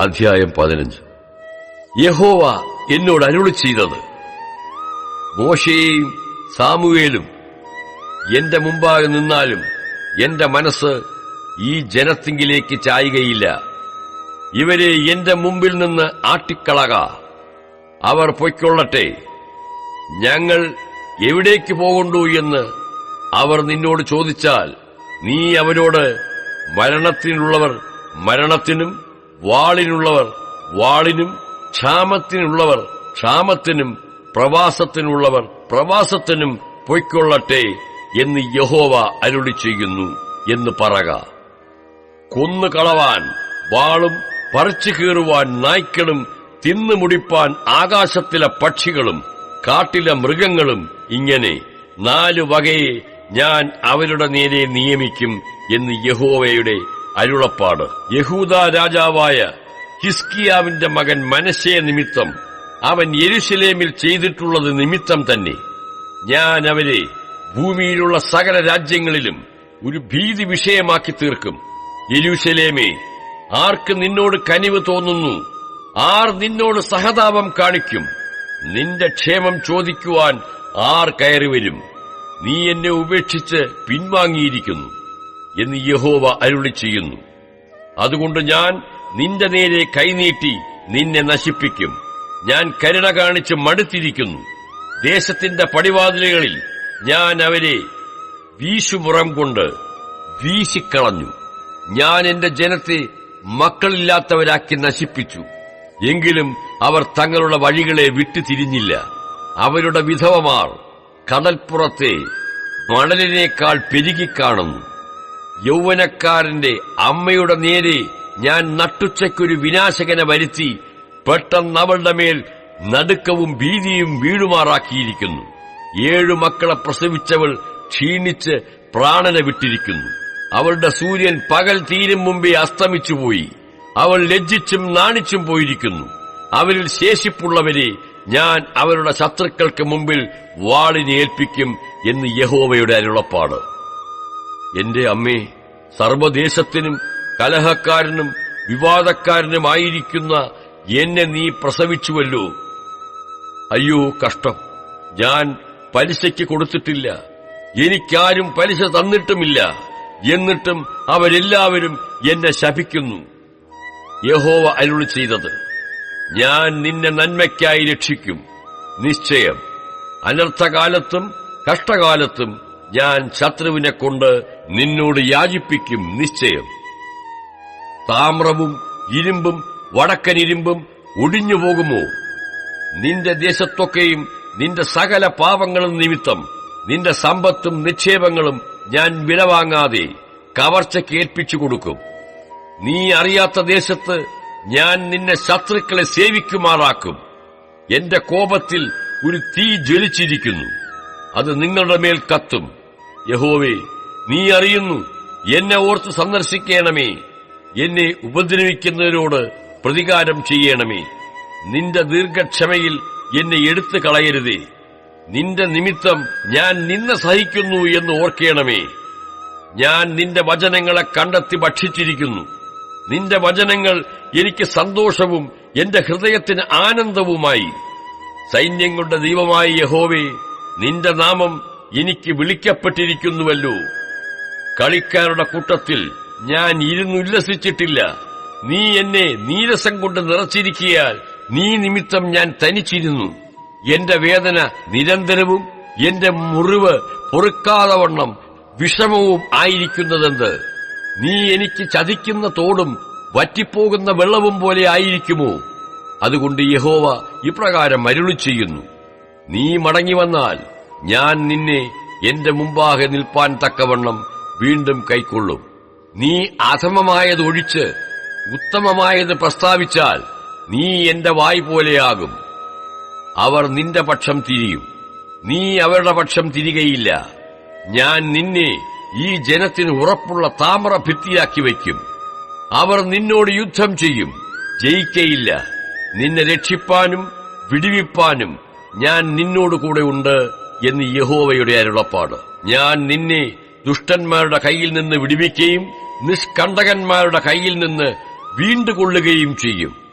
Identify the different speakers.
Speaker 1: അധ്യായം 15. യഹോവ എന്നോട് അരുളി ചെയ്തത്: മോശെയും സാമുവേലും എന്റെ മുമ്പാകെ നിന്നാലും എന്റെ മനസ്സ് ഈ ജനത്തിങ്കിലേക്ക് ചായുകയില്ല. ഇവരെ എന്റെ മുമ്പിൽ നിന്ന് ആട്ടിക്കളക. അവർ പൊയ്ക്കൊള്ളട്ടെ. ഞങ്ങൾ എവിടേക്ക് പോകണ്ടു എന്ന് അവർ നിന്നോട് ചോദിച്ചാൽ, നീ അവരോട്, മരണത്തിനുള്ളവർ മരണത്തിനും, വാളിനുള്ളവർ വാളിനും, ക്ഷാമത്തിനുള്ളവർ ക്ഷാമത്തിനും, പ്രവാസത്തിനുള്ളവർ പ്രവാസത്തിനും പൊയ്ക്കൊള്ളട്ടെ എന്ന് യഹോവ അരുളി ചെയ്യുന്നു എന്ന് പറക. കൊന്നുകളവാൻ വാളും, പറിച്ചു കീറുവാൻ നായ്ക്കളും, തിന്നു മുടിപ്പാൻ ആകാശത്തിലെ പക്ഷികളും കാട്ടിലെ മൃഗങ്ങളും, ഇങ്ങനെ 4 വകയെ ഞാൻ അവരുടെ നേരെ നിയമിക്കും എന്ന് യഹോവയുടെ അരുളപ്പാട്. യഹൂദാ രാജാവായ ഹിസ്കിയാവിന്റെ മകൻ മനശ്ശെ നിമിത്തം അവൻ യെരൂശലേമിൽ ചെയ്തിട്ടുള്ളത് നിമിത്തം തന്നെ ഞാൻ അവരെ ഭൂമിയിലുള്ള സകല രാജ്യങ്ങളിലും ഒരു ഭീതി വിഷയമാക്കി തീർക്കും. യെരൂശലേമേ, ആർക്ക് നിന്നോട് കനിവ് തോന്നുന്നു? ആർ നിന്നോട് സഹതാപം കാണിക്കും? നിന്റെ ക്ഷേമം ചോദിക്കുവാൻ ആർ കയറിവരും? നീ എന്നെ ഉപേക്ഷിച്ച് പിൻവാങ്ങിയിരിക്കുന്നു എന്ന് യഹോവ അരുളി ചെയ്യുന്നു. അതുകൊണ്ട് ഞാൻ നിന്റെ നേരെ കൈനീട്ടി നിന്നെ നശിപ്പിക്കും. ഞാൻ കരുണ കാണിച്ച് മടുത്തിരിക്കുന്നു. ദേശത്തിന്റെ പടിവാതിലുകളിൽ ഞാൻ അവരെ വീശുമുറം കൊണ്ട് വീശിക്കളഞ്ഞു. ഞാൻ എന്റെ ജനത്തെ മക്കളില്ലാത്തവരാക്കി നശിപ്പിച്ചു. എങ്കിലും അവർ തങ്ങളുടെ വഴികളെ വിട്ടുതിരിഞ്ഞില്ല. അവരുടെ വിധവമാർ കടൽപ്പുറത്തെ മണലിനേക്കാൾ പെരുകിക്കാണുന്നു. യൗവനക്കാരന്റെ അമ്മയുടെ നേരെ ഞാൻ നട്ടുച്ചയ്ക്കൊരു വിനാശകനെ വരുത്തി പെട്ടെന്ന് അവളുടെ മേൽ നടുക്കവും ഭീതിയും വീഴുമാറാക്കിയിരിക്കുന്നു. 7 മക്കളെ പ്രസവിച്ചവൾ ക്ഷീണിച്ച് പ്രാണനെ വിട്ടിരിക്കുന്നു. അവളുടെ സൂര്യൻ പകൽ തീരും മുമ്പേ അസ്തമിച്ചുപോയി. അവൾ ലജ്ജിച്ചും നാണിച്ചും പോയിരിക്കുന്നു. അവരിൽ ശേഷിപ്പുള്ളവരെ ഞാൻ അവരുടെ ശത്രുക്കൾക്ക് മുമ്പിൽ വാളിനെ ഏൽപ്പിക്കും എന്ന് യഹോവയുടെ അരുളപ്പാട്. എന്റെ അമ്മേ, സർവ്വദേശത്തിനും കലഹക്കാരനും വിവാദക്കാരനുമായിരിക്കുന്ന എന്നെ നീ പ്രസവിച്ചുവല്ലോ. അയ്യോ കഷ്ടം! ഞാൻ പലിശയ്ക്ക് കൊടുത്തിട്ടില്ല, എനിക്കാരും പലിശ തന്നിട്ടുമില്ല. എന്നിട്ടും അവരെല്ലാവരും എന്നെ ശപിക്കുന്നു. യഹോവ അരുളി ചെയ്തത്: ഞാൻ നിന്നെ നന്മയ്ക്കായി രക്ഷിക്കും. നിശ്ചയം അനർത്ഥകാലത്തും കഷ്ടകാലത്തും ഞാൻ ശത്രുവിനെ കൊണ്ട് നിന്നോട് യാചിപ്പിക്കും. നിശ്ചയം താമ്രവും ഇരുമ്പും വടക്കനിരുമ്പും ഒടിഞ്ഞുപോകുമോ? നിന്റെ ദേശത്തൊക്കെയും നിന്റെ സകല പാപങ്ങളും നിമിത്തം നിന്റെ സമ്പത്തും നിക്ഷേപങ്ങളും ഞാൻ വിലവാങ്ങാതെ കവർച്ചയ്ക്ക് ഏൽപ്പിച്ചു കൊടുക്കും. നീ അറിയാത്ത ദേശത്ത് ഞാൻ നിന്നെ ശത്രുക്കളെ സേവിക്കുമാറാക്കും. എന്റെ കോപത്തിൽ ഒരു തീ ജ്വലിച്ചിരിക്കുന്നു, അത് നിങ്ങളുടെ മേൽ കത്തും. യഹോവേ, നീ അറിയുന്നു. എന്നെ ഓർത്ത് സന്ദർശിക്കണമേ. എന്നെ ഉപദ്രവിക്കുന്നതിനോട് പ്രതികാരം ചെയ്യണമേ. നിന്റെ ദീർഘക്ഷമയിൽ എന്നെ എടുത്തു കളയരുതേ. നിന്റെ നിമിത്തം ഞാൻ നിന്ന സഹിക്കുന്നു എന്ന് ഓർക്കണമേ. ഞാൻ നിന്റെ വചനങ്ങളെ കണ്ടെത്തി ഭക്ഷിച്ചിരിക്കുന്നു. നിന്റെ വചനങ്ങൾ എനിക്ക് സന്തോഷവും എന്റെ ഹൃദയത്തിന് ആനന്ദവുമായി. സൈന്യങ്ങളുടെ ദൈവമായ യഹോവേ, നിന്റെ നാമം എനിക്ക് വിളിക്കപ്പെട്ടിരിക്കുന്നുവല്ലോ. കളിക്കാരുടെ കൂട്ടത്തിൽ ഞാൻ ഇരുന്നുല്ലസിച്ചിട്ടില്ല. നീ എന്നെ നീരസം കൊണ്ട് നിറച്ചിരിക്കയാൽ നീ നിമിത്തം ഞാൻ തനിച്ചിരുന്നു. എന്റെ വേദന നിരന്തരവും എന്റെ മുറിവ് പൊറുക്കാതവണ്ണം വിഷമവും ആയിരിക്കുന്നതെന്ത്? നീ എനിക്ക് ചതിക്കുന്ന തോടും വറ്റിപ്പോകുന്ന വെള്ളവും പോലെ ആയിരിക്കുമോ? അതുകൊണ്ട് യഹോവ ഇപ്രകാരം അരുളി ചെയ്യുന്നു: നീ മടങ്ങിവന്നാൽ ഞാൻ നിന്നെ എന്റെ മുമ്പാകെ നിൽപ്പാൻ തക്കവണ്ണം വീണ്ടും കൈക്കൊള്ളും. നീ അധമമായത് ഒഴിച്ച് ഉത്തമമായത് പ്രസ്താവിച്ചാൽ നീ എന്റെ വായ് പോലെയാകും. അവർ നിന്റെ പക്ഷം തിരിയും, നീ അവരുടെ പക്ഷം തിരികയില്ല. ഞാൻ നിന്നെ ഈ ജനത്തിന് ഉറപ്പുള്ള താമ്ര ഭിത്തിയാക്കി വയ്ക്കും. അവർ നിന്നോട് യുദ്ധം ചെയ്യും, ജയിക്കയില്ല. നിന്നെ രക്ഷിപ്പാനും വിടുവിപ്പാനും ഞാൻ നിന്നോടുകൂടെ ഉണ്ട് എന്ന് യഹോവയുടെ അരുളപ്പാട്. ഞാൻ നിന്നെ ദുഷ്ടന്മാരുടെ കയ്യിൽ നിന്ന് വിടുവിക്കുകയും നിഷ്കണ്ടകന്മാരുടെ കയ്യിൽ നിന്ന് വീണ്ടുകൊള്ളുകയും ചെയ്യും.